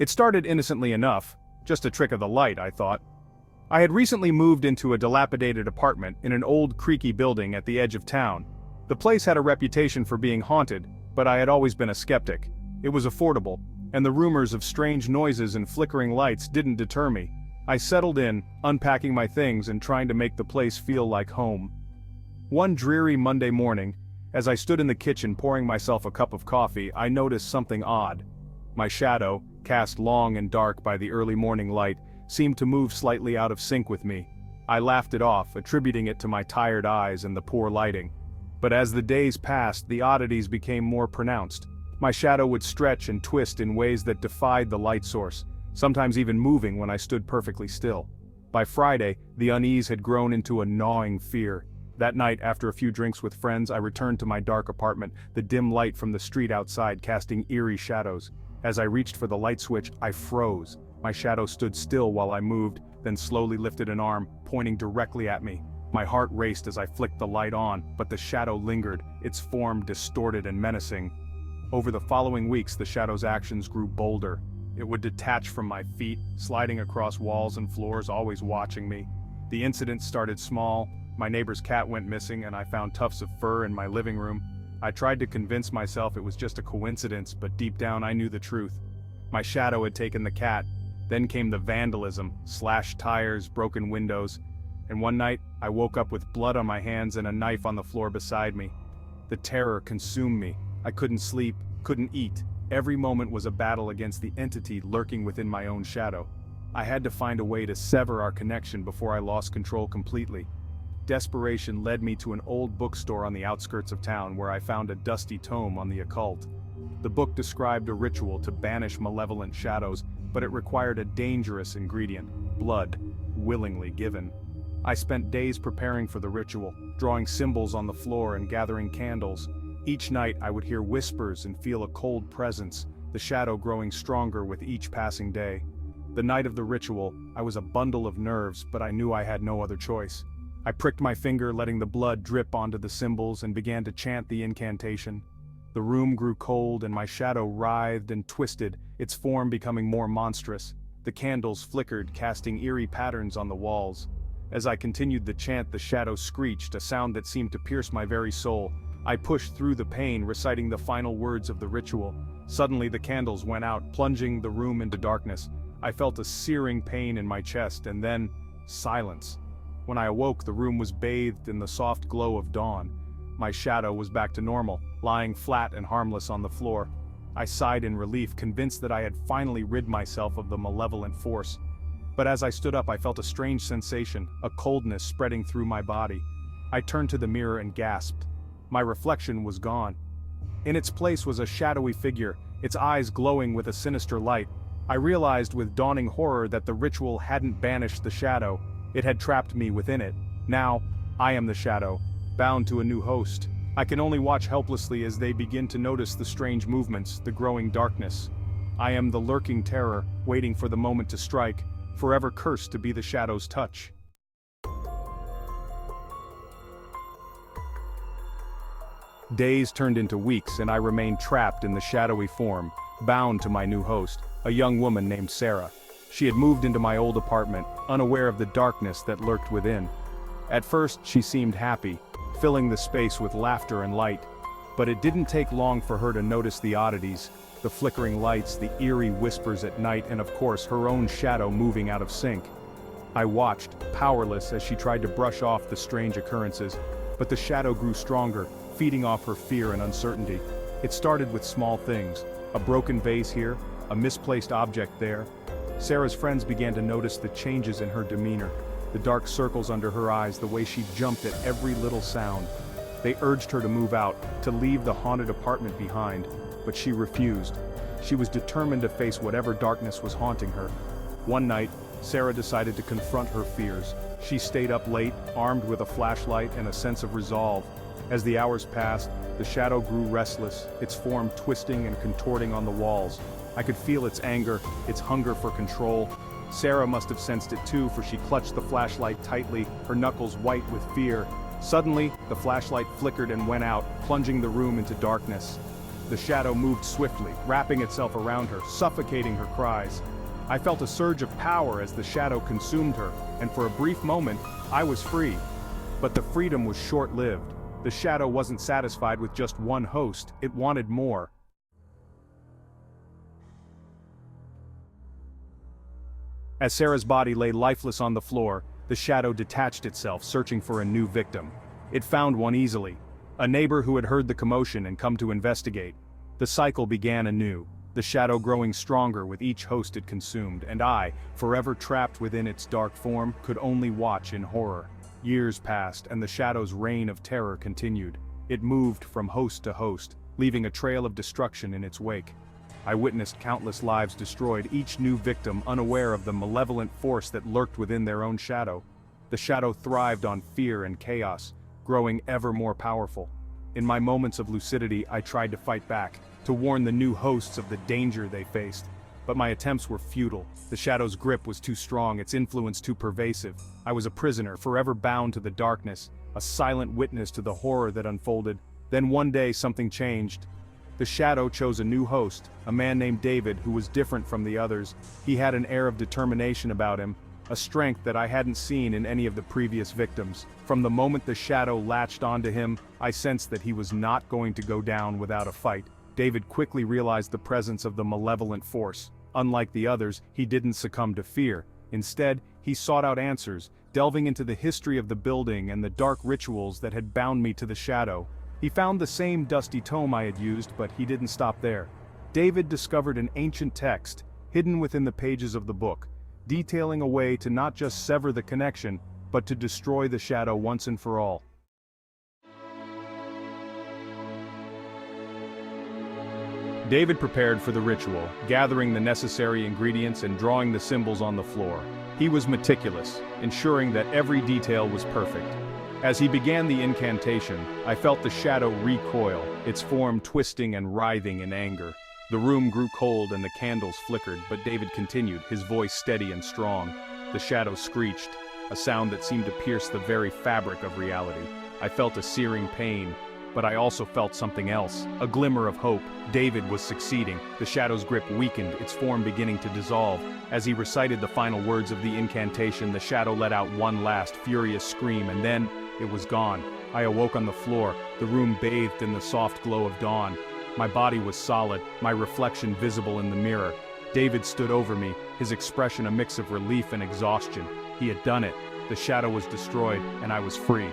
It started innocently enough, just a trick of the light, I thought. I had recently moved into a dilapidated apartment in an old creaky building at the edge of town. The place had a reputation for being haunted, but I had always been a skeptic. It was affordable, and the rumors of strange noises and flickering lights didn't deter me. I settled in, unpacking my things and trying to make the place feel like home. One dreary Monday morning, as I stood in the kitchen pouring myself a cup of coffee, I noticed something odd. My shadow, cast long and dark by the early morning light, seemed to move slightly out of sync with me. I laughed it off, attributing it to my tired eyes and the poor lighting. But as the days passed, the oddities became more pronounced. My shadow would stretch and twist in ways that defied the light source, sometimes even moving when I stood perfectly still. By Friday, the unease had grown into a gnawing fear. That night, after a few drinks with friends, I returned to my dark apartment, the dim light from the street outside casting eerie shadows. As I reached for the light switch, I froze. My shadow stood still while I moved, then slowly lifted an arm, pointing directly at me. My heart raced as I flicked the light on, but the shadow lingered, its form distorted and menacing. Over the following weeks, the shadow's actions grew bolder. It would detach from my feet, sliding across walls and floors, always watching me. The incident started small. My neighbor's cat went missing and I found tufts of fur in my living room. I tried to convince myself it was just a coincidence, but deep down I knew the truth. My shadow had taken the cat. Then came the vandalism, slashed tires, broken windows, and one night, I woke up with blood on my hands and a knife on the floor beside me. The terror consumed me. I couldn't sleep, couldn't eat. Every moment was a battle against the entity lurking within my own shadow. I had to find a way to sever our connection before I lost control completely. Desperation led me to an old bookstore on the outskirts of town where I found a dusty tome on the occult. The book described a ritual to banish malevolent shadows, but it required a dangerous ingredient: blood, willingly given. I spent days preparing for the ritual, drawing symbols on the floor and gathering candles. Each night I would hear whispers and feel a cold presence, the shadow growing stronger with each passing day. The night of the ritual, I was a bundle of nerves, but I knew I had no other choice. I pricked my finger, letting the blood drip onto the symbols, and began to chant the incantation. The room grew cold and my shadow writhed and twisted, its form becoming more monstrous. The candles flickered, casting eerie patterns on the walls. As I continued the chant, the shadow screeched, a sound that seemed to pierce my very soul. I pushed through the pain, reciting the final words of the ritual. Suddenly the candles went out, plunging the room into darkness. I felt a searing pain in my chest, and then silence. When I awoke, the room was bathed in the soft glow of dawn. My shadow was back to normal, lying flat and harmless on the floor. I sighed in relief, convinced that I had finally rid myself of the malevolent force. But as I stood up, I felt a strange sensation, a coldness spreading through my body. I turned to the mirror and gasped. My reflection was gone. In its place was a shadowy figure, its eyes glowing with a sinister light. I realized with dawning horror that the ritual hadn't banished the shadow, it had trapped me within it. Now, I am the shadow, bound to a new host. I can only watch helplessly as they begin to notice the strange movements, the growing darkness. I am the lurking terror, waiting for the moment to strike, forever cursed to be the shadow's touch. Days turned into weeks and I remained trapped in the shadowy form, bound to my new host, a young woman named Sarah. She had moved into my old apartment, unaware of the darkness that lurked within. At first, she seemed happy, filling the space with laughter and light. But it didn't take long for her to notice the oddities, the flickering lights, the eerie whispers at night, and of course her own shadow moving out of sync. I watched, powerless, as she tried to brush off the strange occurrences, but the shadow grew stronger, feeding off her fear and uncertainty. It started with small things, a broken vase here, a misplaced object there. Sarah's friends began to notice the changes in her demeanor, the dark circles under her eyes, the way she jumped at every little sound. They urged her to move out, to leave the haunted apartment behind, but she refused. She was determined to face whatever darkness was haunting her. One night, Sarah decided to confront her fears. She stayed up late, armed with a flashlight and a sense of resolve. As the hours passed, the shadow grew restless, its form twisting and contorting on the walls. I could feel its anger, its hunger for control. Sarah must have sensed it too, for she clutched the flashlight tightly, her knuckles white with fear. Suddenly, the flashlight flickered and went out, plunging the room into darkness. The shadow moved swiftly, wrapping itself around her, suffocating her cries. I felt a surge of power as the shadow consumed her, and for a brief moment, I was free. But the freedom was short-lived. The shadow wasn't satisfied with just one host, it wanted more. As Sarah's body lay lifeless on the floor, the shadow detached itself, searching for a new victim. It found one easily. A neighbor who had heard the commotion and come to investigate. The cycle began anew, the shadow growing stronger with each host it consumed, and I, forever trapped within its dark form, could only watch in horror. Years passed, and the shadow's reign of terror continued. It moved from host to host, leaving a trail of destruction in its wake. I witnessed countless lives destroyed, each new victim unaware of the malevolent force that lurked within their own shadow. The shadow thrived on fear and chaos, growing ever more powerful. In my moments of lucidity, I tried to fight back, to warn the new hosts of the danger they faced. But my attempts were futile. The shadow's grip was too strong, its influence too pervasive. I was a prisoner, forever bound to the darkness, a silent witness to the horror that unfolded. Then one day something changed. The shadow chose a new host, a man named David who was different from the others. He had an air of determination about him, a strength that I hadn't seen in any of the previous victims. From the moment the shadow latched onto him, I sensed that he was not going to go down without a fight. David quickly realized the presence of the malevolent force. Unlike the others, he didn't succumb to fear. Instead, he sought out answers, delving into the history of the building and the dark rituals that had bound me to the shadow. He found the same dusty tome I had used, but he didn't stop there. David discovered an ancient text, hidden within the pages of the book, detailing a way to not just sever the connection, but to destroy the shadow once and for all. David prepared for the ritual, gathering the necessary ingredients and drawing the symbols on the floor. He was meticulous, ensuring that every detail was perfect. As he began the incantation, I felt the shadow recoil, its form twisting and writhing in anger. The room grew cold and the candles flickered, but David continued, his voice steady and strong. The shadow screeched, a sound that seemed to pierce the very fabric of reality. I felt a searing pain, but I also felt something else, a glimmer of hope. David was succeeding. The shadow's grip weakened, its form beginning to dissolve. As he recited the final words of the incantation, the shadow let out one last furious scream, and then it was gone. I awoke on the floor, the room bathed in the soft glow of dawn. My body was solid, my reflection visible in the mirror. David stood over me, his expression a mix of relief and exhaustion. He had done it. The shadow was destroyed, and I was free.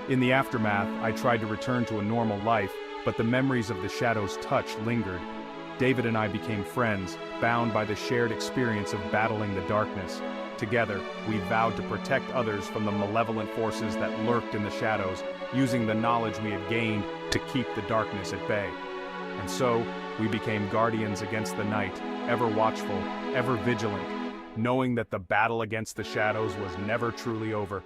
In the aftermath, I tried to return to a normal life, but the memories of the shadow's touch lingered. David and I became friends, bound by the shared experience of battling the darkness. Together, we vowed to protect others from the malevolent forces that lurked in the shadows, using the knowledge we had gained to keep the darkness at bay. And so, we became guardians against the night, ever watchful, ever vigilant, knowing that the battle against the shadows was never truly over.